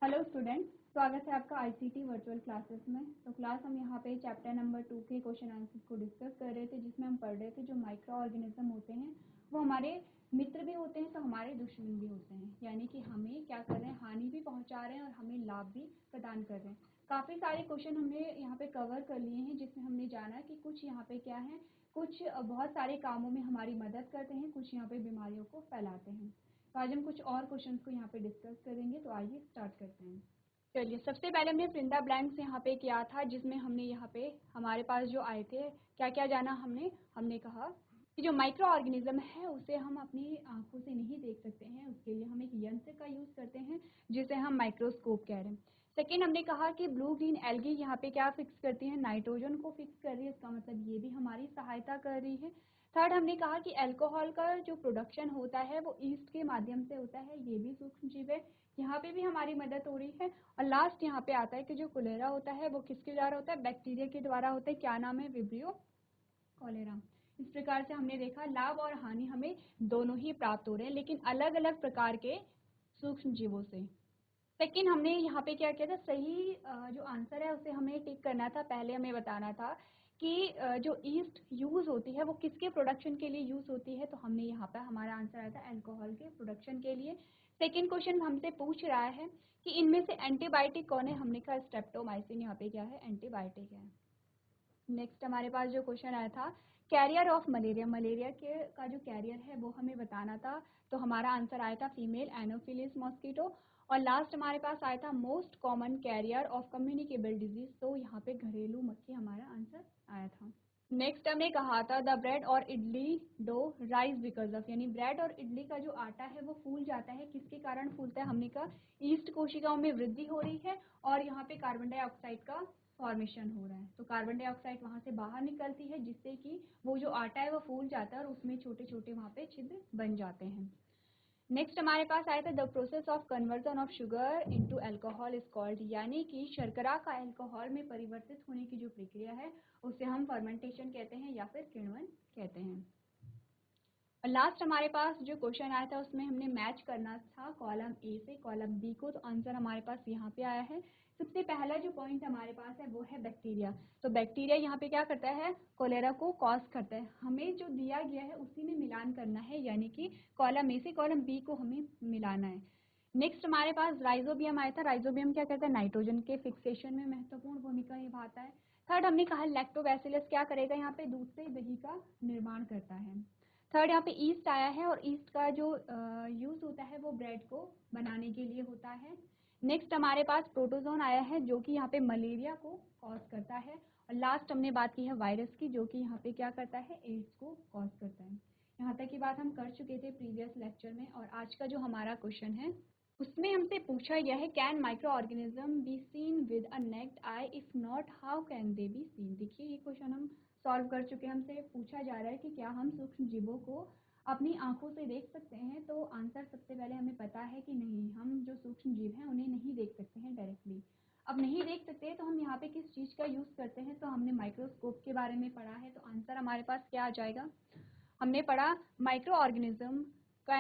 Hello student, स्वागत है आपका आईसीटी वर्चुअल क्लासेस में। तो क्लास हम यहाँ पे चैप्टर नंबर 2 के क्वेश्चन आंसर्स को डिस्कस कर रहे थे, जिसमें हम पढ़ रहे थे जो माइक्रो ऑर्गेनिज्म होते हैं वो हमारे मित्र भी होते हैं तो हमारे दुश्मन भी होते हैं। यानी कि हमें क्या कर रहे हैं, हानि भी पहुंचा रहे हैं और हमें लाभ भी प्रदान कर रहे हैं। काफ़ी सारे क्वेश्चन हमने यहाँ पे कवर कर लिए हैं, जिसमें हमने जाना कि कुछ यहाँ पे क्या है, कुछ बहुत सारे कामों में हमारी मदद करते हैं, कुछ यहाँ पे बीमारियों को फैलाते हैं। तो आज हम कुछ और क्वेश्चंस को यहाँ पे डिस्कस करेंगे। तो आइए स्टार्ट करते हैं। चलिए, सबसे पहले हमने फ्रिंदा ब्लैंक्स यहाँ पे किया था, जिसमें हमने यहाँ पे हमारे पास जो आए थे क्या क्या जाना हमने कहा कि जो माइक्रो ऑर्गेनिज्म है उसे हम अपनी आंखों से नहीं देख सकते हैं, उसके लिए हम एक यंत्र का यूज़ करते हैं जिसे हम माइक्रोस्कोप कह रहे हैं। सेकेंड, हमने कहा कि ब्लू ग्रीन एल्गी यहाँ पे क्या फिक्स करती है, नाइट्रोजन को फिक्स कर रही है, इसका मतलब ये भी हमारी सहायता कर रही है। थर्ड, हमने कहा कि अल्कोहल का जो प्रोडक्शन होता है वो ईस्ट के माध्यम से होता है, ये भी सूक्ष्म जीव है, यहाँ पे भी हमारी मदद हो रही है। और लास्ट यहाँ पे आता है कि जो कोलेरा होता है वो किसके द्वारा होता है, बैक्टीरिया के द्वारा होता है। क्या नाम है, विब्रियो कोलेरा। इस प्रकार से हमने देखा लाभ और हानि हमें दोनों ही प्राप्त हो रहे हैं, लेकिन अलग अलग प्रकार के सूक्ष्म जीवों से। सेकेंड, हमने यहाँ पे क्या किया था, सही जो आंसर है उसे हमें टिक करना था। पहले हमें बताना था कि जो ईस्ट यूज होती है वो किसके प्रोडक्शन के लिए यूज होती है, तो हमने यहाँ पे हमारा आंसर आया था अल्कोहल के प्रोडक्शन के लिए। सेकेंड क्वेश्चन हमसे पूछ रहा है कि इनमें से एंटीबायोटिक कौन है, हमने कहा स्ट्रेप्टोमाइसिन यहाँ पे क्या है, एंटीबायोटिक है। नेक्स्ट हमारे पास जो क्वेश्चन आया था कैरियर ऑफ मलेरिया, मलेरिया के का जो कैरियर है वो हमें बताना था, तो हमारा आंसर आया था फीमेल एनोफिलिस मॉस्किटो। और लास्ट हमारे पास आया था most common carrier of communicable disease, तो यहाँ पे घरेलू मक्खी हमारा आंसर आया था। नेक्स्ट हमने कहा था द ब्रेड और idli dough rise because of, यानी ब्रेड और इडली का जो आटा है वो फूल जाता है, किसके कारण फूलता है, हमने कहा ईस्ट कोशिकाओं में वृद्धि हो रही है और यहाँ पे कार्बन डाइऑक्साइड का फॉर्मेशन हो रहा है। तो कार्बन डाइऑक्साइड वहां से बाहर निकलती है, जिससे कि वो जो आटा है वो फूल जाता है और उसमें छोटे छोटे वहां पे छिद्र बन जाते हैं। नेक्स्ट हमारे पास आया था the process of conversion of sugar into alcohol is called, यानी कि शर्करा का अल्कोहल में परिवर्तित होने की जो प्रक्रिया है उसे हम फर्मेंटेशन कहते हैं या फिर किण्वन कहते हैं। और लास्ट हमारे पास जो क्वेश्चन आया था उसमें हमने मैच करना था कॉलम ए से कॉलम बी को, तो आंसर हमारे पास यहाँ पे आया है। सबसे पहला जो पॉइंट हमारे पास है वो है बैक्टीरिया। तो बैक्टीरिया यहाँ पे क्या करता है, कोलेरा को कॉज करता है। हमें जो दिया गया है उसी में मिलान करना है, यानी कि कॉलम ए से कॉलम बी को हमें मिलाना है। नेक्स्ट हमारे पास राइजोबियम आया था। राइजोबियम क्या करता है, नाइट्रोजन के फिक्सेशन में महत्वपूर्ण भूमिका निभाता है। थर्ड, हमने कहा लैक्टोबैसिलस क्या करेगा, यहाँ पे दूध से दही का निर्माण करता है। थर्ड, यहाँ पे ईस्ट आया है और ईस्ट का जो यूज होता है वो ब्रेड को बनाने के लिए होता है। नेक्स्ट हमारे पास प्रोटोजोन आया है जो कि यहाँ पे मलेरिया को कॉज करता है। और लास्ट हमने बात की है वायरस की, जो कि यहाँ पे क्या करता है, एड्स को कॉज करता है। यहाँ तक की बात हम कर चुके थे प्रीवियस लेक्चर में। और आज का जो हमारा क्वेश्चन है उसमें हमसे पूछा गया है can micro organism be seen with a necked I, if not how can they be seen. देखिए ये क्वेश्चन हम सॉल्व कर चुके हैं। हमसे पूछा जा रहा है कि क्या हम सूक्ष्म जीवों को अपनी आंखों से देख सकते हैं, तो आंसर सबसे पहले हमें पता है कि नहीं, हम जो सूक्ष्म जीव हैं उन्हें नहीं देख सकते हैं डायरेक्टली। अब नहीं देख सकते तो हम यहाँ पे किस चीज़ का यूज़ करते हैं, तो हमने माइक्रोस्कोप के बारे में पढ़ा है। तो आंसर हमारे पास क्या आ जाएगा, हमने पढ़ा micro organism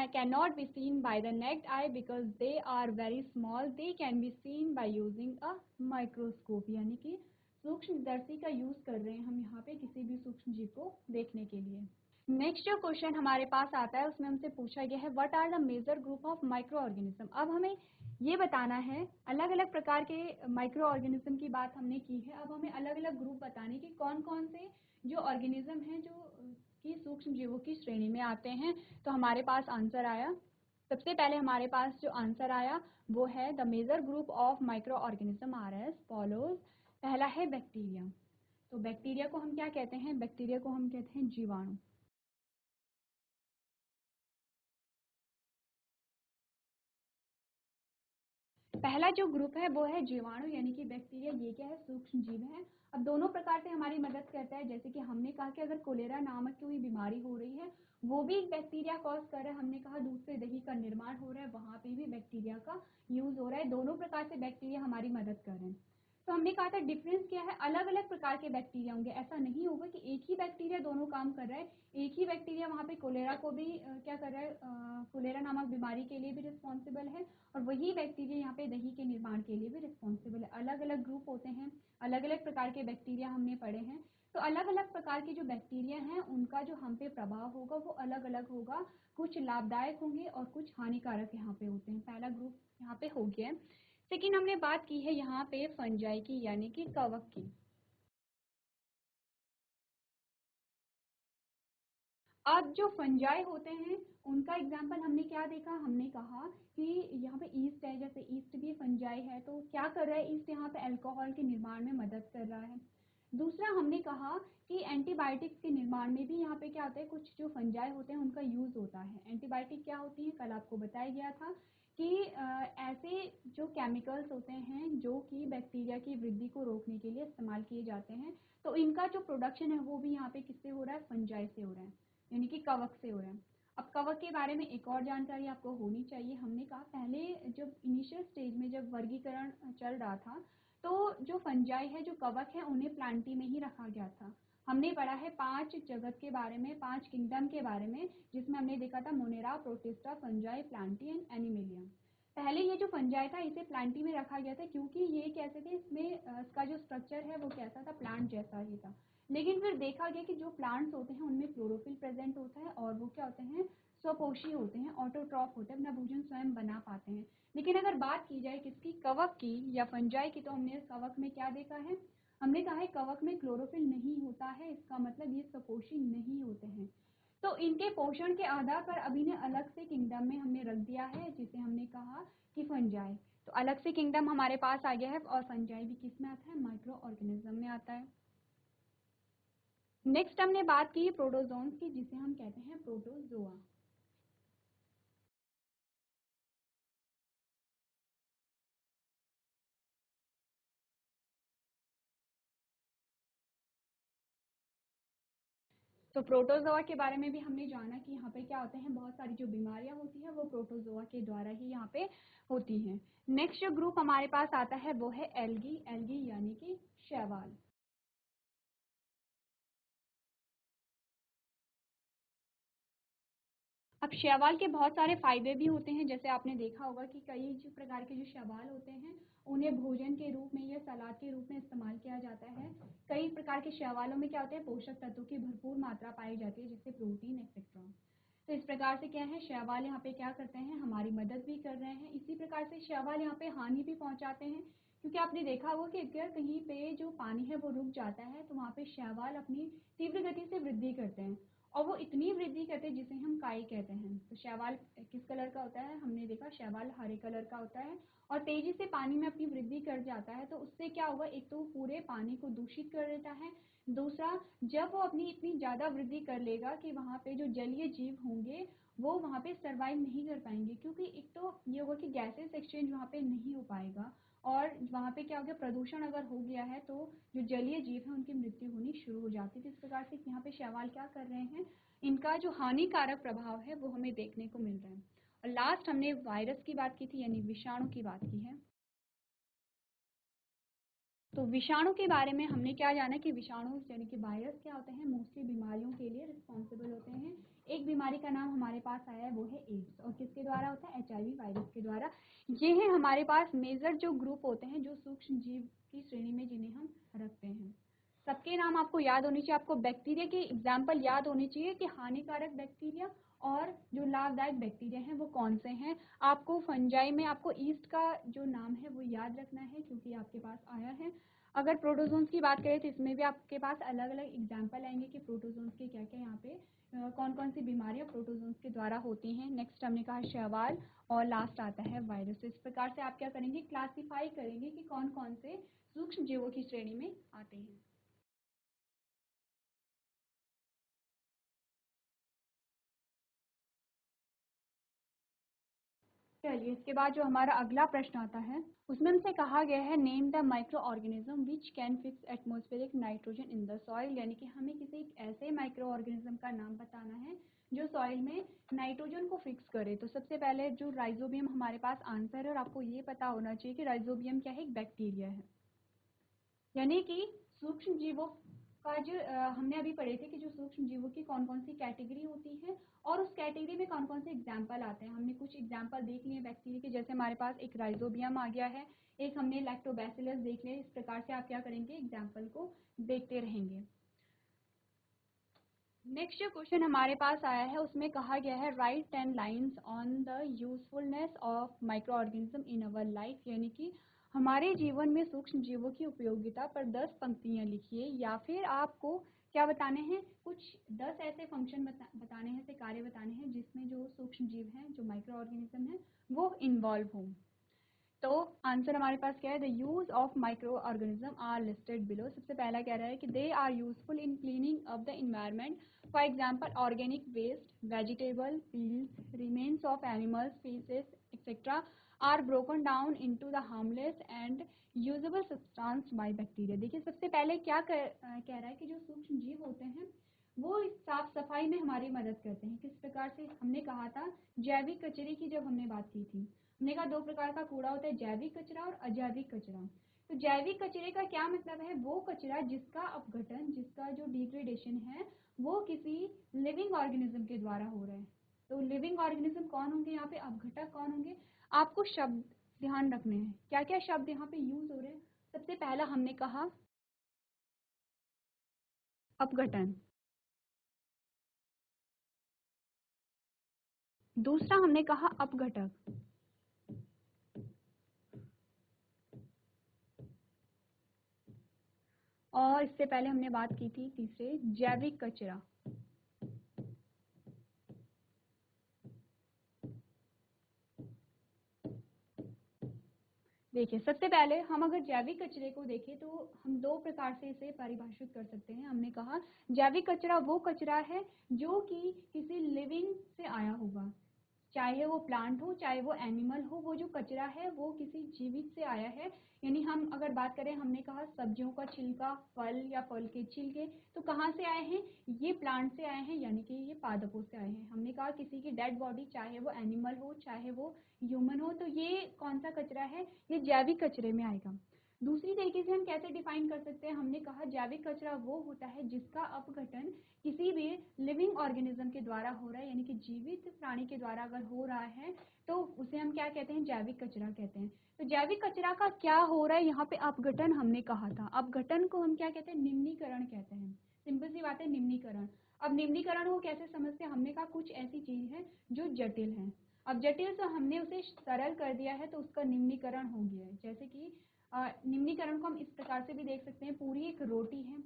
cannot be seen by the naked eye because they are very small, they can be seen by using a microscope, यानी कि सूक्ष्मदर्शी का यूज कर रहे हैं हम यहाँ पे किसी भी सूक्ष्म जीव को देखने के लिए। नेक्स्ट जो क्वेश्चन हमारे पास आता है उसमें हमसे पूछा गया है what are the major group of micro organism. अब हमें ये बताना है, अलग अलग प्रकार के माइक्रो ऑर्गेनिज्म की बात हमने की है, अब हमें अलग अलग ग्रुप बताने की कौन कौन से जो ऑर्गेनिज्म हैं जो कि सूक्ष्म जीवों की श्रेणी में आते हैं। तो हमारे पास आंसर आया, सबसे पहले हमारे पास जो आंसर आया वो है the major group of micro organism are as follows. पहला है बैक्टीरिया। तो बैक्टीरिया को हम क्या कहते हैं, बैक्टीरिया को हम कहते हैं जीवाणु। पहला जो ग्रुप है वो है जीवाणु, यानी कि बैक्टीरिया, ये क्या है, सूक्ष्म जीव है। अब दोनों प्रकार से हमारी मदद करता है, जैसे कि हमने कहा कि अगर कोलेरा नामक कोई बीमारी हो रही है वो भी एक बैक्टीरिया कॉज कर रहा है। हमने कहा दूध से दही का निर्माण हो रहा है, वहां पे भी बैक्टीरिया का यूज हो रहा है। दोनों प्रकार से बैक्टीरिया हमारी मदद कर रहे हैं। तो हमने कहा था डिफरेंस क्या है, अलग अलग प्रकार के बैक्टीरिया होंगे। ऐसा नहीं होगा कि एक ही बैक्टीरिया दोनों काम कर रहा है। एक ही बैक्टीरिया वहाँ पे कोलेरा को भी क्या कर रहा है, कोलेरा नामक बीमारी के लिए भी रिस्पॉन्सिबल है, और वही बैक्टीरिया यहाँ पे दही के निर्माण के लिए भी रिस्पॉन्सिबल है। अलग अलग ग्रुप होते हैं, अलग अलग प्रकार के बैक्टीरिया हमने पढ़े हैं। तो अलग अलग प्रकार के जो बैक्टीरिया हैं उनका जो हम पे प्रभाव होगा वो अलग अलग होगा। कुछ लाभदायक होंगे और कुछ हानिकारक यहाँ पे होते हैं। पहला ग्रुप यहाँ पे हो गया। सेकेंड हमने बात की है यहाँ पे फंजाई की, यानी कि कवक की। अब जो फंजाई होते हैं उनका एग्जाम्पल हमने क्या देखा, हमने कहा कि यहाँ पे ईस्ट है, जैसे ईस्ट भी फंजाई है, तो क्या कर रहा है ईस्ट, यहाँ पे अल्कोहल के निर्माण में मदद कर रहा है। दूसरा हमने कहा कि एंटीबायोटिक्स के निर्माण में भी यहाँ पे क्या होता है, कुछ जो फंजाई होते हैं उनका यूज होता है। एंटीबायोटिक क्या होती है, कल आपको बताया गया था कि ऐसे जो केमिकल्स होते हैं जो कि बैक्टीरिया की वृद्धि को रोकने के लिए इस्तेमाल किए जाते हैं, तो इनका जो प्रोडक्शन है वो भी यहाँ पे किससे हो रहा है, फंजाई से हो रहा है, यानी कि कवक से हो रहा है। अब कवक के बारे में एक और जानकारी आपको होनी चाहिए। हमने कहा पहले जब इनिशियल स्टेज में जब वर्गीकरण चल रहा था, तो जो फंजाई है, जो कवक है, उन्हें प्लांटी में ही रखा गया था। हमने पढ़ा है 5 जगत के बारे में, 5 किंगडम के बारे में, जिसमें हमने देखा था Monera, Protista, Fungi, Plantae and Animalia. पहले ये जो फंजाई था इसे प्लांटी में रखा गया था क्योंकि ये कैसे थे, इसमें इसका जो स्ट्रक्चर है वो कैसा था, प्लांट जैसा ही था। लेकिन फिर देखा गया कि जो प्लांट्स होते हैं उनमें क्लोरोफिल प्रेजेंट होता है और वो क्या होते हैं, स्वपोषी होते हैं, ऑटोट्रॉफ होते हैं, अपना भोजन स्वयं बना पाते हैं। लेकिन अगर बात की जाए किसकी, कवक की या फंजाई की, तो हमने कवक में क्या देखा है, हमने कहा है कवक में क्लोरोफिल नहीं होता है, इसका मतलब ये स्वपोषी नहीं होते हैं। तो इनके पोषण के आधार पर अब इन्हें अलग से किंगडम में हमने रख दिया है, जिसे हमने कहा कि फंजाई। तो अलग से किंगडम हमारे पास आ गया है, और फंजाई भी किस में आता है, माइक्रो ऑर्गेनिज्म में आता है। नेक्स्ट हमने बात की प्रोटोजोन्स की, जिसे हम कहते हैं प्रोटोजोआ। तो प्रोटोजोआ के बारे में भी हमने जाना कि यहाँ पे क्या होते हैं, बहुत सारी जो बीमारियां होती है वो प्रोटोजोआ के द्वारा ही यहाँ पे होती हैं। नेक्स्ट जो ग्रुप हमारे पास आता है वो है एल्गी। एल्गी यानी कि शैवाल। अब शैवाल के बहुत सारे फायदे भी होते हैं, जैसे आपने देखा होगा कि कई जो प्रकार के जो शैवाल होते हैं उन्हें भोजन के रूप में या सलाद के रूप में इस्तेमाल किया जाता है। कई प्रकार के शैवालों में क्या होते हैं, पोषक तत्वों की भरपूर मात्रा पाई जाती है, जैसे प्रोटीन एक्सेट्रा। तो इस प्रकार से क्या है, शैवाल यहाँ पे क्या करते हैं, हमारी मदद भी कर रहे हैं। इसी प्रकार से शैवाल यहाँ पे हानि भी पहुंचाते हैं, क्योंकि आपने देखा होगा कि अगर कहीं पे जो पानी है वो रुक जाता है तो वहाँ पे शैवाल अपनी तीव्र गति से वृद्धि करते हैं, और वो इतनी वृद्धि करते हैं जिसे हम काई कहते हैं। तो शैवाल किस कलर का होता है, हमने देखा शैवाल हरे कलर का होता है, और तेजी से पानी में अपनी वृद्धि कर जाता है। तो उससे क्या होगा, एक तो पूरे पानी को दूषित कर देता है, दूसरा जब वो अपनी इतनी ज़्यादा वृद्धि कर लेगा कि वहाँ पे जो जलीय जीव होंगे वो वहाँ पे सरवाइव नहीं कर पाएंगे, क्योंकि एक तो ये होगा कि गैसेस एक्सचेंज वहाँ पे नहीं हो पाएगा, और वहाँ पे क्या हो गया, प्रदूषण अगर हो गया है तो जो जलीय जीव है उनकी मृत्यु होनी शुरू हो जाती है। तो इस प्रकार से यहाँ पे शैवाल क्या कर रहे हैं, इनका जो हानिकारक प्रभाव है वो हमें देखने को मिल रहा है। और लास्ट हमने वायरस की बात की थी, यानी विषाणु की बात की है। तो विषाणु के बारे में हमने क्या जाना कि विषाणु यानी कि वायरस क्या होते हैं, मोस्टली बीमारियों के लिए रिस्पॉन्सिबल होते हैं। एक बीमारी का नाम हमारे पास आया है वो है एड्स, और किसके द्वारा होता है, HIV वायरस के द्वारा। ये है हमारे पास मेजर जो ग्रुप होते हैं जो सूक्ष्म जीव की श्रेणी में जिन्हें हम रखते हैं। सबके नाम आपको याद होनी चाहिए, आपको बैक्टीरिया के एग्जाम्पल याद होने चाहिए कि हानिकारक बैक्टीरिया और जो लाभदायक बैक्टीरिया हैं वो कौन से हैं। आपको फंजाई में आपको ईस्ट का जो नाम है वो याद रखना है, क्योंकि आपके पास आया है। अगर प्रोटोजोन्स की बात करें तो इसमें भी आपके पास अलग अलग एग्जाम्पल आएंगे कि प्रोटोजोन्स के क्या क्या यहाँ पे कौन कौन सी बीमारियां प्रोटोजोन्स के द्वारा होती हैं। नेक्स्ट हमने कहा शैवाल, और लास्ट आता है वायरस। इस प्रकार से आप क्या करेंगे, क्लासीफाई करेंगे कि कौन कौन से सूक्ष्म जीवों की श्रेणी में आते हैं। चलिए, इसके बाद जो हमारा अगला प्रश्न आता है उसमें हमसे कहा गया है name the micro organism which can fix atmospheric nitrogen in the soil, यानी कि हमें किसी एक ऐसे माइक्रो ऑर्गेनिज्म का नाम बताना है जो सॉइल में नाइट्रोजन को फिक्स करे। तो सबसे पहले जो राइजोबियम हमारे पास आंसर है, और आपको ये पता होना चाहिए कि राइजोबियम क्या है, एक बैक्टीरिया है। यानी कि सूक्ष्म जीवों का जो हमने अभी पढ़े थे कि जो सूक्ष्म जीवों की कौन कौन सी कैटेगरी होती है और उस कैटेगरी में कौन कौन से एग्जाम्पल आते हैं। हमने कुछ एग्जाम्पल देख लिए बैक्टीरिया के, जैसे हमारे पास एक राइजोबियम आ गया है, एक हमने लैक्टोबैसिलस देख लिया। इस प्रकार से आप क्या करेंगे, एग्जाम्पल को देखते रहेंगे। नेक्स्ट जो क्वेश्चन हमारे पास आया है उसमें कहा गया है right 10 lines on the usefulness of micro organism in our life, यानी कि हमारे जीवन में सूक्ष्म जीवों की उपयोगिता पर 10 पंक्तियां लिखिए, या फिर आपको क्या बताने हैं, कुछ 10 ऐसे फंक्शन बताने हैं, ऐसे कार्य बताने हैं जिसमें जो सूक्ष्म जीव हैं, जो माइक्रो ऑर्गेनिज्म है, वो इन्वॉल्व हों। तो आंसर हमारे पास क्या है, the use of micro organism are listed below. सबसे पहला कह रहा है कि they are useful in cleaning up the environment, for example organic waste, vegetable peels, remains of animals, pieces etcetera are broken down into the harmless and usable substance by bacteria. देखिए सबसे पहले क्या कह रहा है कि जो सूक्ष्म जीव होते हैं वो साफ सफाई में हमारी मदद करते हैं। किस प्रकार से, हमने कहा था जैविक कचरे की जब हमने बात की थी, हमने कहा दो प्रकार का कूड़ा होता है, जैविक कचरा और अजैविक कचरा। तो जैविक कचरे का क्या मतलब है, वो कचरा जिसका अपघटन, जिसका जो डिग्रेडेशन है वो किसी लिविंग ऑर्गेनिज्म के द्वारा हो रहा है। तो लिविंग ऑर्गेनिज्म कौन होंगे, यहाँ पे अपघटक कौन होंगे। आपको शब्द ध्यान रखने हैं, क्या क्या शब्द यहाँ पे यूज हो रहे हैं। सबसे पहला हमने कहा अपघटन, दूसरा हमने कहा अपघटक, और इससे पहले हमने बात की थी तीसरे जैविक कचरा। देखिए सबसे पहले हम अगर जैविक कचरे को देखें तो हम दो प्रकार से इसे परिभाषित कर सकते हैं। हमने कहा जैविक कचरा वो कचरा है जो कि किसी लिविंग से आया होगा, चाहे वो प्लांट हो चाहे वो एनिमल हो, वो जो कचरा है वो किसी जीवित से आया है। यानी हम अगर बात करें, हमने कहा सब्जियों का छिलका, फल या फल के छिलके, तो कहाँ से आए हैं, ये प्लांट से आए हैं, यानी कि ये पादपों से आए हैं। हमने कहा किसी की डेड बॉडी, चाहे वो एनिमल हो चाहे वो ह्यूमन हो, तो ये कौन सा कचरा है, ये जैविक कचरे में आएगा। दूसरी तरीके से हम कैसे डिफाइन कर सकते हैं, हमने कहा जैविक कचरा वो होता है जिसका अपघटन किसी भी लिविंग ऑर्गेनिज्म के द्वारा हो रहा है, यानी कि जीवित प्राणी के द्वारा अगर हो रहा है तो उसे हम क्या कहते हैं, जैविक कचरा कहते हैं। तो जैविक कचरा का क्या हो रहा है, यहाँ पे अपघटन हमने कहा था, अपघटन को हम क्या कहते हैं, निम्नीकरण कहते हैं। सिंपल सी बात है, निम्नीकरण। अब निम्नीकरण को कैसे समझते हैं, हमने कहा कुछ ऐसी चीज है जो जटिल है, अब जटिल से हमने उसे सरल कर दिया है तो उसका निम्नीकरण हो गया है। जैसे कि निम्नीकरण को हम इस प्रकार से भी देख सकते हैं, पूरी एक रोटी है,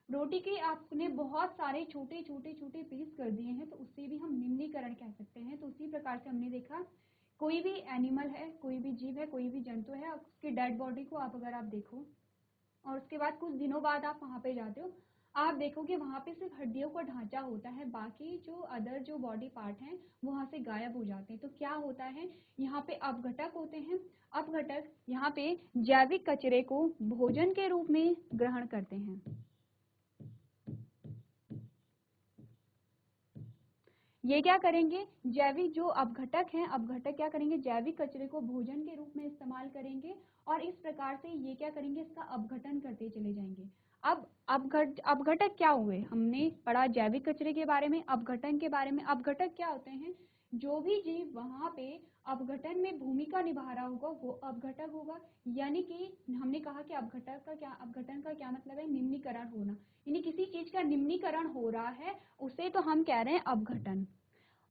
रोटी के आपने बहुत सारे छोटे छोटे छोटे पीस कर दिए हैं, तो उससे भी हम निम्नीकरण कह सकते हैं। तो उसी प्रकार से हमने देखा कोई भी एनिमल है, कोई भी जीव है, कोई भी जंतु है, उसकी डेड बॉडी को आप अगर आप देखो और उसके बाद कुछ दिनों बाद आप वहाँ पे जाते हो, आप देखोगे वहाँ पे सिर्फ हड्डियों का ढांचा होता है, बाकी जो अदर जो बॉडी पार्ट हैं वो वहाँ से गायब हो जाते हैं। तो क्या होता है, यहाँ पे अपघटक होते हैं, अपघटक यहाँ पे जैविक कचरे को भोजन के रूप में ग्रहण करते हैं। ये क्या करेंगे, जैविक जो अपघटक हैं, अपघटक क्या करेंगे, जैविक कचरे को भोजन के रूप में इस्तेमाल करेंगे और इस प्रकार से ये क्या करेंगे, इसका अपघटन करते चले जाएंगे। अब अपघटक क्या हुए, हमने पढ़ा जैविक कचरे के बारे में, अपघटन के बारे में। अपघटक क्या होते हैं, जो भी जीव वहां पे अपघटन में भूमिका निभा रहा होगा वो अपघटक होगा। यानी कि हमने कहा कि अपघटन का क्या मतलब है, निम्नीकरण होना, यानी किसी चीज का निम्नीकरण हो रहा है उसे तो हम कह रहे हैं अपघटन,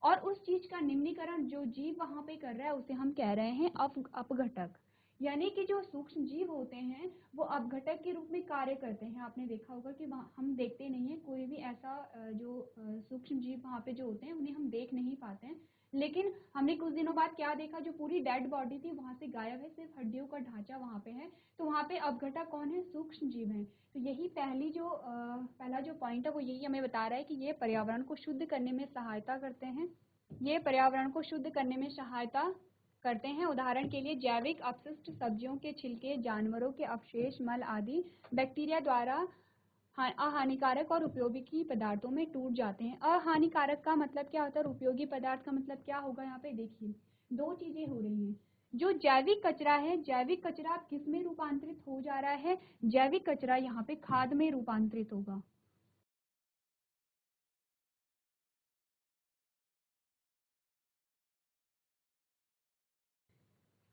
और उस चीज का निम्नीकरण जो जीव वहां पे कर रहा है उसे हम कह रहे हैं अपघटक। यानी कि जो सूक्ष्म जीव होते हैं वो अपघटक के रूप में कार्य करते हैं। आपने देखा होगा कि हम देखते नहीं है कोई भी ऐसा जो सूक्ष्म जीव वहां पे जो होते हैं उन्हें हम देख नहीं पाते हैं, लेकिन हमने कुछ दिनों बाद क्या देखा, जो पूरी डेड बॉडी थी वहां से गायब है, सिर्फ हड्डियों का ढांचा वहां पे है। तो वहां पे अपघटक कौन है, सूक्ष्म जीव है। तो यही पहला जो पॉइंट है वो यही हमें बता रहा है कि ये पर्यावरण को शुद्ध करने में सहायता करते हैं, ये पर्यावरण को शुद्ध करने में सहायता करते हैं। उदाहरण के लिए जैविक अपशिष्ट, सब्जियों के छिलके, जानवरों के अवशेष, मल आदि बैक्टीरिया द्वारा अहानिकारक और उपयोगी पदार्थों में टूट जाते हैं। अहानिकारक का मतलब क्या होता है और उपयोगी पदार्थ का मतलब क्या होगा, यहाँ पे देखिए दो चीजें हो रही हैं। जो जैविक कचरा है, जैविक कचरा किस में रूपांतरित हो जा रहा है? जैविक कचरा यहाँ पे खाद में रूपांतरित होगा।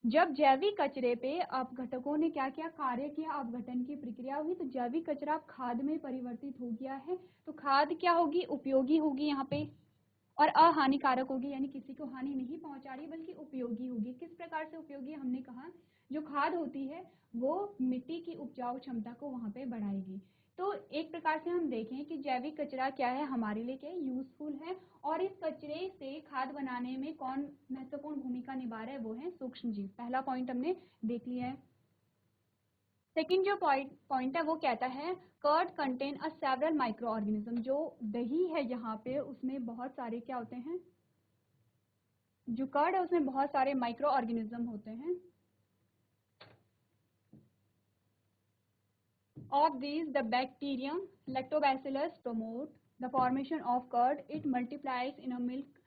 जब जैविक कचरे पे अपघटकों ने क्या किया, कार्य किया, अपघटन की प्रक्रिया हुई, तो जैविक कचरा खाद में परिवर्तित हो गया है। तो खाद क्या होगी? उपयोगी होगी यहाँ पे, और अहानिकारक होगी, यानी किसी को हानि नहीं पहुंचा रही बल्कि उपयोगी होगी। किस प्रकार से उपयोगी? हमने कहा जो खाद होती है वो मिट्टी की उपजाऊ क्षमता को वहां पे बढ़ाएगी। तो एक प्रकार से हम देखें कि जैविक कचरा क्या है, हमारे लिए क्या यूजफुल है, और इस कचरे से खाद बनाने में कौन महत्वपूर्ण भूमिका निभा रहा है? वो है सूक्ष्म जीव। पहला पॉइंट हमने देख लिया है। सेकेंड जो पॉइंट है वो कहता है curd contain a several micro organism. जो दही है यहाँ पे उसमें बहुत सारे क्या होते हैं, जो कर्ड है उसमें बहुत सारे माइक्रो ऑर्गेनिज्म होते हैं। Of these, the bacterium Lactobacillus promote the formation of curd. It multiplies in a milk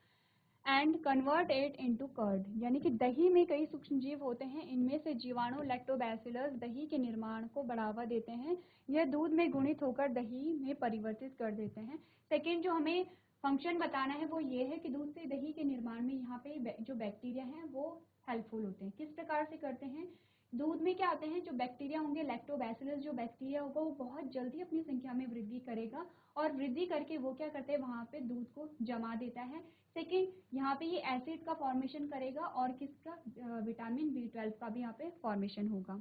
and convert it into curd. यानी कि दही में कई सूक्ष्म जीव होते हैं, इनमें से जीवाणु लैक्टोबैसिलस दही के निर्माण को बढ़ावा देते हैं। यह दूध में गुणित होकर दही में परिवर्तित कर देते हैं। सेकेंड जो हमें फंक्शन बताना है वो ये है कि दूध से दही के निर्माण में यहाँ पे जो बैक्टीरिया हैं वो हेल्पफुल होते हैं। किस प्रकार से करते हैं? दूध में क्या आते हैं, जो बैक्टीरिया होंगे लैक्टोबैसिलस, जो बैक्टीरिया होगा वो बहुत जल्दी अपनी संख्या में वृद्धि करेगा, और वृद्धि करके वो क्या करते हैं, वहाँ पे दूध को जमा देता है। सेकेंड, यहाँ पे ये एसिड का फॉर्मेशन करेगा, और किसका? विटामिन B12 का भी यहाँ पे फॉर्मेशन होगा।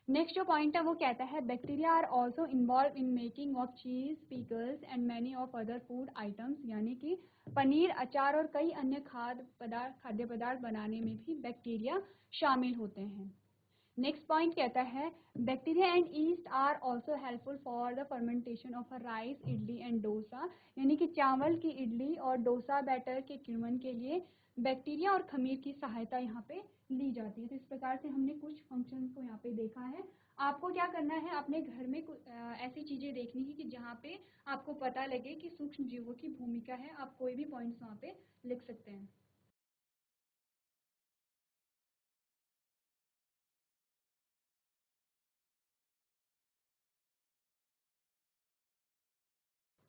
नेक्स्ट जो पॉइंट है वो कहता है bacteria are also involved in making of cheese, pickles and many of other food items. यानी कि पनीर, अचार और कई अन्य खाद्य पदार्थ बनाने में भी बैक्टीरिया शामिल होते हैं। नेक्स्ट पॉइंट कहता है bacteria and yeast are also helpful for the fermentation of a rice, idli and dosa. यानी कि चावल की इडली और डोसा बैटर के किण्वन के लिए बैक्टीरिया और खमीर की सहायता यहाँ पे ली जाती है। तो इस प्रकार से हमने कुछ फंक्शंस को यहाँ पे देखा है। आपको क्या करना है, अपने घर में ऐसी चीजें देखनी है कि जहाँ पे आपको पता लगे कि सूक्ष्म जीवों की भूमिका है। आप कोई भी पॉइंट्स वहाँ पे लिख सकते हैं।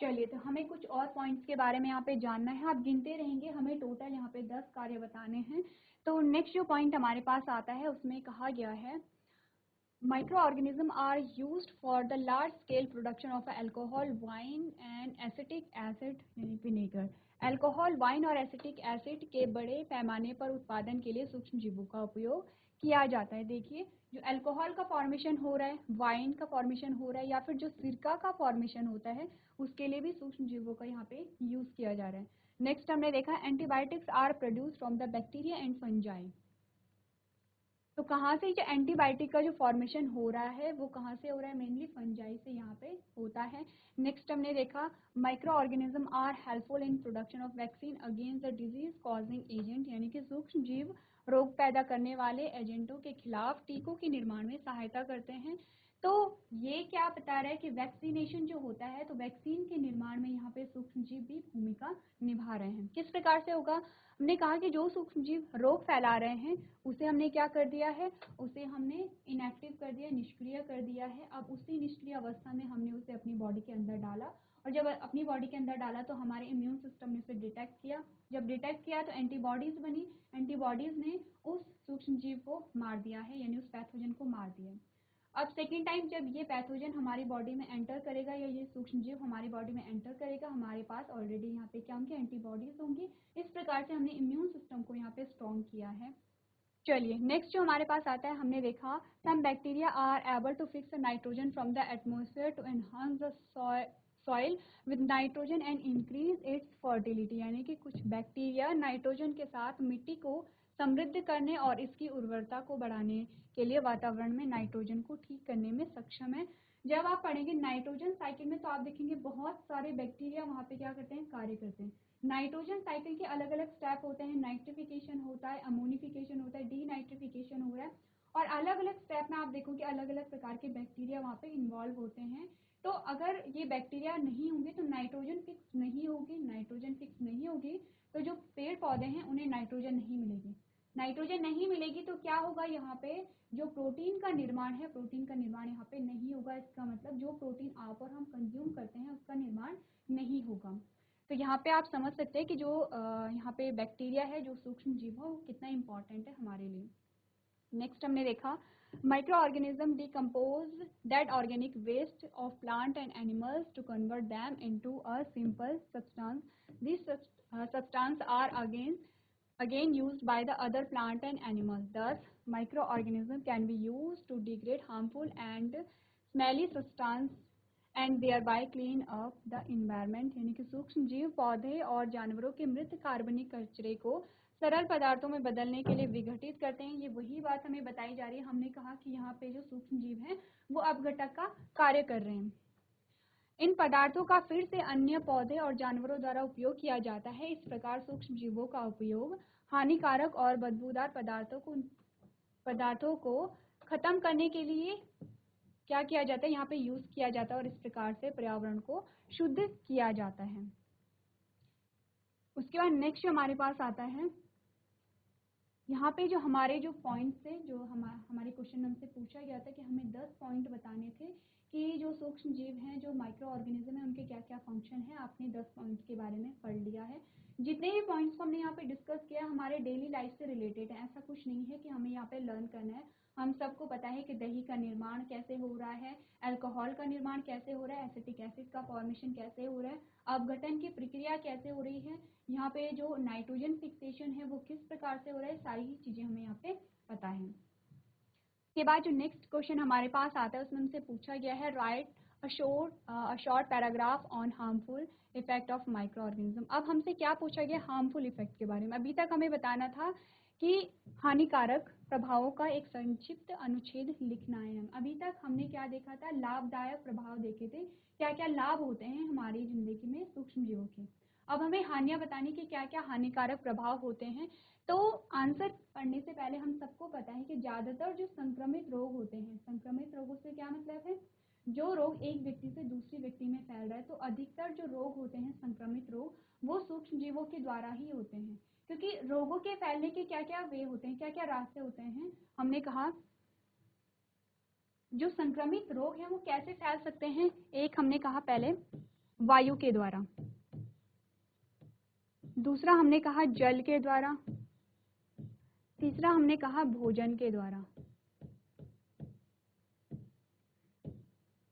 चलिए, तो हमें कुछ और पॉइंट्स के बारे में यहाँ पे जानना है। आप गिनते रहेंगे, हमें टोटल यहाँ पे 10 कार्य बताने हैं। तो नेक्स्ट जो पॉइंट हमारे पास आता है उसमें कहा गया है microorganisms are used for the large scale production of alcohol, wine and acetic acid यानी विनेगर। अल्कोहल, वाइन और एसिटिक एसिड के बड़े पैमाने पर उत्पादन के लिए सूक्ष्म जीवों का उपयोग किया जाता है। देखिए, जो अल्कोहल का फॉर्मेशन हो रहा है, वाइन का फॉर्मेशन हो रहा है, या फिर जो सिरका का फॉर्मेशन होता है, उसके लिए भी सूक्ष्म जीवों का यहाँ पे यूज किया जा रहा है। नेक्स्ट हमने देखा antibiotics are produce from the bacteria and fungi. तो कहाँ से जो एंटीबायोटिक का जो फॉर्मेशन हो रहा है वो कहाँ से हो रहा है? मेनली फंजाई से यहाँ पे होता है। नेक्स्ट हमने देखा micro organism are helpful in production of vaccine against the disease causing agent. यानी कि सूक्ष्म जीव रोग पैदा करने वाले एजेंटों के खिलाफ टीकों के निर्माण में सहायता करते हैं। तो ये क्या बता रहा है कि वैक्सीनेशन जो होता है, तो वैक्सीन के निर्माण में यहाँ पे सूक्ष्म जीव भी भूमिका निभा रहे हैं। किस प्रकार से होगा? हमने कहा कि जो सूक्ष्म जीव रोग फैला रहे हैं उसे हमने क्या कर दिया है, उसे हमने इनएक्टिव कर दिया, निष्क्रिय कर दिया है। अब उसी निष्क्रिय अवस्था में हमने उसे अपनी बॉडी के अंदर डाला, और जब अपनी बॉडी के अंदर डाला तो हमारे इम्यून सिस्टम ने उसे डिटेक्ट किया। जब डिटेक्ट किया तो एंटीबॉडीज बनी, एंटीबॉडीज ने उस सूक्ष्म जीव को मार दिया है, यानी उस पैथोजन को मार दिया। अब सेकेंड टाइम जब ये पैथोजन हमारी बॉडी में एंटर करेगा, या ये सूक्ष्म जीव हमारी बॉडी में एंटर करेगा, हमारे पास ऑलरेडी यहाँ पे क्या होंगे? एंटीबॉडीज होंगी। इस प्रकार से हमने इम्यून सिस्टम को यहाँ पे स्ट्रॉन्ग किया है। चलिए, नेक्स्ट जो हमारे पास आता है, हमने देखा some bacteria are able to fix nitrogen from the atmosphere to enhance the soil with nitrogen and increase its fertility. यानी कि कुछ बैक्टीरिया नाइट्रोजन के साथ मिट्टी को समृद्ध करने और इसकी उर्वरता को बढ़ाने के लिए वातावरण में नाइट्रोजन को ठीक करने में सक्षम है। जब आप पढ़ेंगे नाइट्रोजन साइकिल में तो आप देखेंगे बहुत सारे बैक्टीरिया वहाँ पे क्या करते हैं? कार्य करते हैं। नाइट्रोजन साइकिल के अलग अलग स्टेप होते हैं, नाइट्रिफिकेशन होता है, अमोनिफिकेशन होता है, डीनाइट्रिफिकेशन हो रहा है, और अलग अलग स्टेप में आप देखोगे अलग अलग प्रकार के बैक्टीरिया वहाँ पे इन्वॉल्व होते हैं। तो अगर ये बैक्टीरिया नहीं होंगे तो नाइट्रोजन फिक्स नहीं होगी, नाइट्रोजन फिक्स नहीं होगी तो जो पेड़ पौधे हैं उन्हें नाइट्रोजन नहीं मिलेगी। नाइट्रोजन नहीं मिलेगी तो क्या होगा, यहाँ पे जो प्रोटीन का निर्माण है, प्रोटीन का निर्माण यहाँ पे नहीं होगा। इसका मतलब जो प्रोटीन आप और हम कंज्यूम करते हैं उसका निर्माण नहीं होगा। तो यहाँ पे आप समझ सकते हैं कि जो यहाँ पे बैक्टीरिया है, जो सूक्ष्म जीव है, वो कितना इम्पोर्टेंट है हमारे लिए। नेक्स्ट हमने देखा micro organism decompose that organic waste of plant and animals to convert them into a simple substance. This substance are again used by the other plant and animals. Thus, microorganisms can be used to degrade harmful and smelly substance and thereby clean up the environment. यानी कि सूक्ष्म जीव पौधे और जानवरों के मृत कार्बनिक कचरे को सरल पदार्थों में बदलने के लिए विघटित करते हैं। ये वही बात हमें बताई जा रही है। हमने कहा कि यहाँ पे जो सूक्ष्म जीव हैं वो अपघटक का कार्य कर रहे हैं। इन पदार्थों का फिर से अन्य पौधे और जानवरों द्वारा उपयोग किया जाता है। इस प्रकार सूक्ष्म जीवों का उपयोग हानिकारक और बदबूदार पदार्थों को खत्म करने के लिए क्या किया जाता है, यहाँ पे यूज किया जाता है और इस प्रकार से पर्यावरण को शुद्ध किया जाता है। उसके बाद नेक्स्ट हमारे पास आता है, यहाँ पे जो हमारे जो पॉइंट्स थे, जो हमारे क्वेश्चन हमसे पूछा गया था कि हमें 10 पॉइंट बताने थे कि जो सूक्ष्म जीव हैं, जो माइक्रो ऑर्गेनिज्म है, उनके क्या क्या फंक्शन है। आपने 10 पॉइंट के बारे में पढ़ लिया है। जितने भी पॉइंट्स को हमने यहाँ पे डिस्कस किया हमारे डेली लाइफ से रिलेटेड है। ऐसा कुछ नहीं है कि हमें यहाँ पे लर्न करना है। हम सबको पता है कि दही का निर्माण कैसे हो रहा है, अल्कोहल का निर्माण कैसे हो रहा है, एसिटिक एसिड का फॉर्मेशन कैसे हो रहा है, अपघटन की प्रक्रिया कैसे हो रही है, यहाँ पे जो नाइट्रोजन फिक्सेशन है वो किस प्रकार से हो रहा है, सारी ही चीजें हमें यहाँ पे पता है। के बाद जो नेक्स्ट क्वेश्चन हमारे पास आता है उसमें हमसे पूछा गया है right a short paragraph on harmful effect of micro organism. अब हमसे क्या पूछा गया, हार्मफुल इफेक्ट के बारे में। अभी तक हमें बताना था कि हानिकारक प्रभावों का एक संक्षिप्त अनुच्छेद लिखना है। अभी तक हमने क्या देखा था, लाभदायक प्रभाव देखे थे, क्या क्या लाभ होते हैं हमारी जिंदगी में सूक्ष्म जीवों के। अब हमें हानियां बतानी कि क्या क्या हानिकारक प्रभाव होते हैं। तो आंसर पढ़ने से पहले हम सबको पता है कि ज़्यादातर जो संक्रमित रोग होते हैं, संक्रमित रोगों से क्या मतलब है, जो रोग एक व्यक्ति से दूसरी व्यक्ति में फैल रहा है। तो अधिकतर जो रोग होते हैं संक्रमित रोग, वो सूक्ष्म जीवों के द्वारा ही होते हैं। क्योंकि रोगों के फैलने के क्या क्या वे होते हैं, क्या क्या रास्ते होते हैं। हमने कहा जो संक्रमित रोग हैं वो कैसे फैल सकते हैं। एक हमने कहा पहले वायु के द्वारा, दूसरा हमने कहा जल के द्वारा, तीसरा हमने कहा भोजन के द्वारा।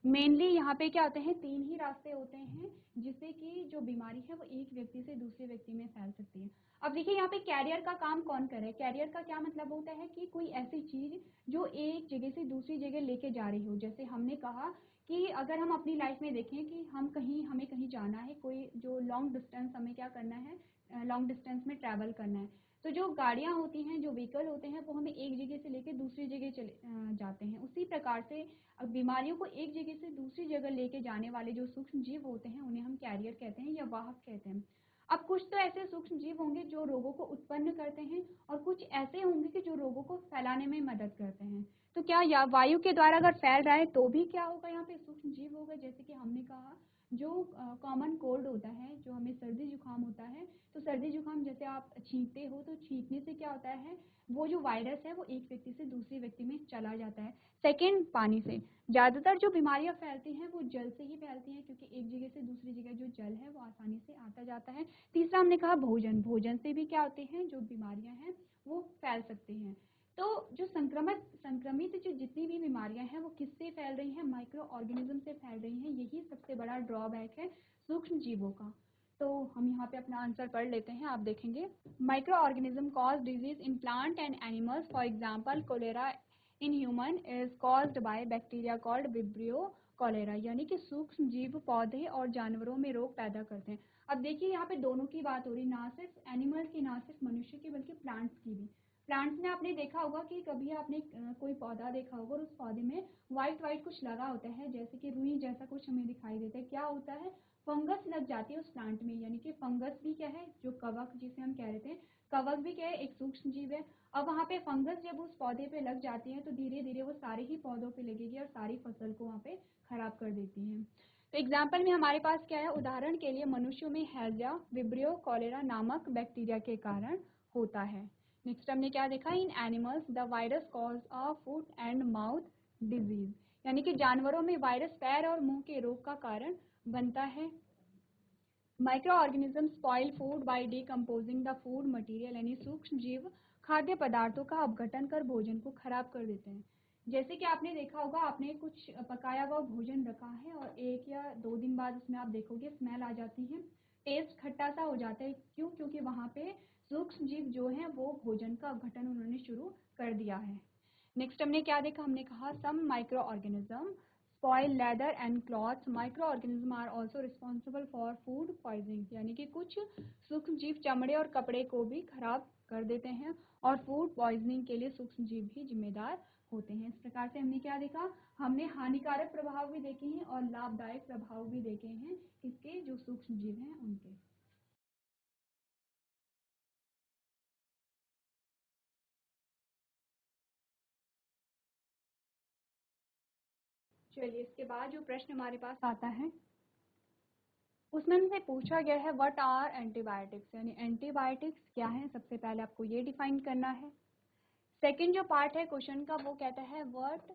मेनली यहाँ पे क्या होते हैं, 3 ही रास्ते होते हैं जिससे कि जो बीमारी है वो एक व्यक्ति से दूसरे व्यक्ति में फैल सकती है। अब देखिए यहाँ पे कैरियर का काम कौन करे। कैरियर का क्या मतलब होता है कि कोई ऐसी चीज जो एक जगह से दूसरी जगह लेके जा रही हो। जैसे हमने कहा कि अगर हम अपनी लाइफ में देखें कि हमें कहीं जाना है, कोई जो लॉन्ग डिस्टेंस हमें क्या करना है, लॉन्ग डिस्टेंस में ट्रैवल करना है, तो जो गाड़ियाँ होती हैं, जो व्हीकल होते हैं, वो हमें एक जगह से लेके दूसरी जगह चले जाते हैं। उसी प्रकार से बीमारियों को एक जगह से दूसरी जगह लेके जाने वाले जो सूक्ष्म जीव होते हैं उन्हें हम कैरियर कहते हैं या वाहक कहते हैं। अब कुछ तो ऐसे सूक्ष्म जीव होंगे जो रोगों को उत्पन्न करते हैं और कुछ ऐसे होंगे कि जो रोगों को फैलाने में मदद करते हैं। तो क्या या वायु के द्वारा अगर फैल रहा है तो भी क्या होगा, यहाँ पे सूक्ष्म जीव होगा। जैसे कि हमने कहा जो कॉमन कोल्ड होता है, जो हमें सर्दी जुकाम होता है, तो सर्दी जुकाम जैसे आप छींकते हो तो छींकने से क्या होता है, वो जो वायरस है वो एक व्यक्ति से दूसरे व्यक्ति में चला जाता है। सेकेंड, पानी से। ज़्यादातर जो बीमारियां फैलती हैं वो जल से ही फैलती हैं, क्योंकि एक जगह से दूसरी जगह जो जल है वो आसानी से आता जाता है। तीसरा हमने कहा भोजन। भोजन से भी क्या होते हैं, जो बीमारियां हैं वो फैल सकती हैं। तो जो संक्रमित जो जितनी भी बीमारियां हैं वो किससे फैल रही हैं, माइक्रो ऑर्गेनिज्म से फैल रही हैं। यही सबसे बड़ा ड्रॉबैक है सूक्ष्म जीवों का। तो हम यहाँ पे अपना आंसर पढ़ लेते हैं, आप देखेंगे। Micro organism cause disease in plant and animals. For example cholera in human is caused by bacteria called vibrio cholerae. यानी कि सूक्ष्म जीव पौधे और जानवरों में रोग पैदा करते हैं। अब देखिए यहाँ पे दोनों की बात हो रही, ना सिर्फ एनिमल की, ना सिर्फ मनुष्य की, बल्कि प्लांट्स की भी। प्लांट्स में आपने देखा होगा कि कभी आपने कोई पौधा देखा होगा और उस पौधे में व्हाइट व्हाइट कुछ लगा होता है, जैसे कि रुई जैसा कुछ हमें दिखाई देता है। क्या होता है, फंगस लग जाती है उस प्लांट में। यानी कि फंगस भी क्या है, जो कवक जिसे हम कह रहे थे, कवक भी क्या है, एक सूक्ष्म जीव है। अब वहाँ पे फंगस जब उस पौधे पे लग जाती है तो धीरे धीरे वो सारे ही पौधों पे लगेगी और सारी फसल को वहाँ पे खराब कर देती है। तो एग्जाम्पल में हमारे पास क्या है, उदाहरण के लिए मनुष्यों में हैजा विब्रियो कॉलेरा नामक बैक्टीरिया के कारण होता है। नेक्स्ट हमने क्या देखा, in animals the virus cause a foot and mouth disease, यानी कि जानवरों में वायरस पैर और मुंह के रोग का कारण बनता है। Micro organism spoil food by decomposing the food material, यानी सूक्ष्म जीव खाद्य पदार्थों का अपघटन कर भोजन को खराब कर देते हैं। जैसे कि आपने देखा होगा, आपने कुछ पकाया हुआ भोजन रखा है और 1 या 2 दिन बाद उसमें आप देखोगे स्मेल आ जाती है, टेस्ट खट्टा सा हो जाता है। क्यों? क्योंकि वहाँ पे सूक्ष्म जीव जो हैं वो भोजन का अपघटन उन्होंने शुरू कर दिया है। नेक्स्ट हमने क्या देखा, हमने कहा some micro organism spoil leather and cloth, microorganisms are also responsible for food poisoning, यानी कि कुछ सूक्ष्म जीव चमड़े और कपड़े को भी खराब कर देते हैं और फूड पॉइजनिंग के लिए सूक्ष्म जीव भी जिम्मेदार होते हैं। इस प्रकार से हमने क्या देखा, हमने हानिकारक प्रभाव भी देखे हैं और लाभदायक प्रभाव भी देखे हैं किसके, जो सूक्ष्म जीव हैं उनके। चलिए, इसके बाद जो प्रश्न हमारे पास आता है उसमें हमसे पूछा गया है व्हाट आर एंटीबायोटिक्स, यानी एंटीबायोटिक्स क्या है, सबसे पहले आपको ये डिफाइन करना है। सेकंड जो पार्ट है क्वेश्चन का वो कहता है what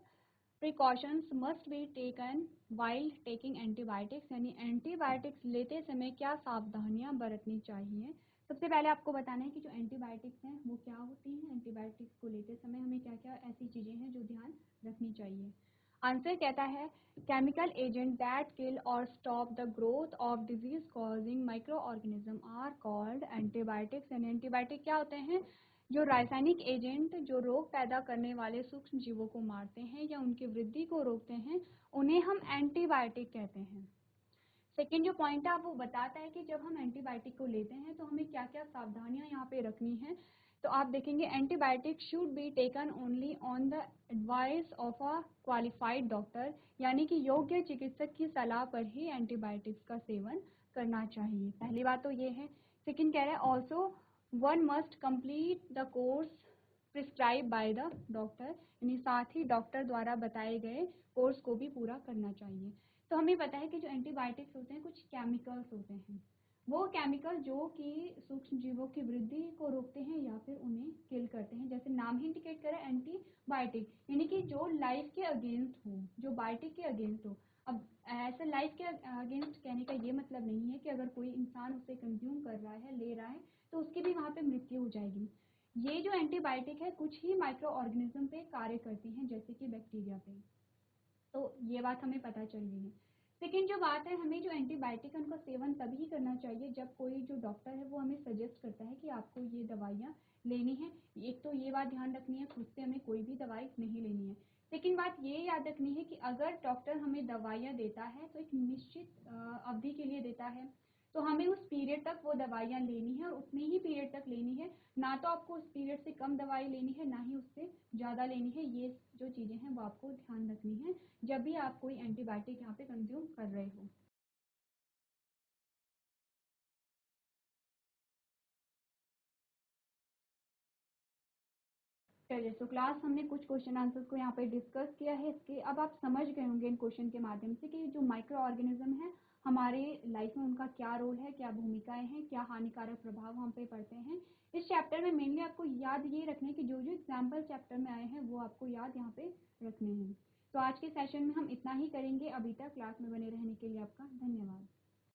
precautions must be taken while taking antibiotics, यानी एंटीबायोटिक्स लेते समय क्या सावधानियां बरतनी चाहिए। सबसे पहले आपको बताना है कि जो एंटीबायोटिक्स हैं वो क्या होती हैं, एंटीबायोटिक्स को लेते समय हमें क्या क्या ऐसी चीज़ें हैं जो ध्यान रखनी चाहिए। आंसर कहता है chemical agent that kill or stop the growth of disease causing micro organism are called antibiotics, यानी एंटीबायोटिक क्या होते हैं, जो रासायनिक एजेंट जो रोग पैदा करने वाले सूक्ष्म जीवों को मारते हैं या उनकी वृद्धि को रोकते हैं उन्हें हम एंटीबायोटिक कहते हैं। सेकेंड जो पॉइंट है वो बताता है कि जब हम एंटीबायोटिक को लेते हैं तो हमें क्या क्या सावधानियां यहाँ पे रखनी है। तो आप देखेंगे antibiotic should be taken only on the advice of a qualified doctor, यानी कि योग्य चिकित्सक की सलाह पर ही एंटीबायोटिक्स का सेवन करना चाहिए। पहली बात तो ये है। सेकेंड कह रहे हैं also one must complete the course prescribe by the doctor, यानी साथ ही डॉक्टर द्वारा बताए गए कोर्स को भी पूरा करना चाहिए। तो हमें पता है कि जो एंटीबायोटिक्स होते हैं कुछ केमिकल्स होते हैं, वो केमिकल जो कि सूक्ष्म जीवों की वृद्धि को रोकते हैं या फिर उन्हें किल करते हैं। जैसे नाम ही इंडिकेट करे एंटीबायोटिक, यानी कि जो लाइफ के अगेंस्ट हो, जो बायोटिक के अगेंस्ट हो। अब ऐसे लाइफ के अगेंस्ट कहने का ये मतलब नहीं है कि अगर कोई इंसान उसे कंज्यूम कर रहा है, ले रहा है, तो उसकी भी वहाँ पे मृत्यु हो जाएगी। ये जो एंटीबायोटिक है कुछ ही माइक्रो ऑर्गेनिज्म पे कार्य करती हैं, जैसे कि बैक्टीरिया पे। तो ये बात हमें पता चल गई है। सेकेंड जो बात है, हमें जो एंटीबायोटिक है उनका सेवन तभी करना चाहिए जब कोई जो डॉक्टर है वो हमें सजेस्ट करता है कि आपको ये दवाइयाँ लेनी है। एक तो ये बात ध्यान रखनी है, खुद से हमें कोई भी दवाई नहीं लेनी है। सेकेंड बात ये याद रखनी है कि अगर डॉक्टर हमें दवाइयाँ देता है तो एक निश्चित अवधि के लिए देता है, तो हमें उस पीरियड तक वो दवाइयाँ लेनी है और उतने ही पीरियड तक लेनी है। ना तो आपको उस पीरियड से कम दवाई लेनी है, ना ही उससे ज़्यादा लेनी है। ये जो चीज़ें हैं वो आपको ध्यान रखनी है जब भी आप कोई एंटीबायोटिक यहाँ पे कंज्यूम कर रहे हो। चलिए, तो क्लास हमने कुछ क्वेश्चन आंसर्स को यहाँ पे डिस्कस किया है। इसके अब आप समझ गए होंगे इन क्वेश्चन के माध्यम से कि जो माइक्रो ऑर्गेनिज्म है हमारे लाइफ में उनका क्या रोल है, क्या भूमिकाएं हैं, क्या हानिकारक प्रभाव हम पे पड़ते हैं। इस चैप्टर में मेनली आपको याद ये रखने की जो जो एग्जाम्पल चैप्टर में आए हैं वो आपको याद यहाँ पे रखने हैं। तो आज के सेशन में हम इतना ही करेंगे। अभी तक क्लास में बने रहने के लिए आपका धन्यवाद।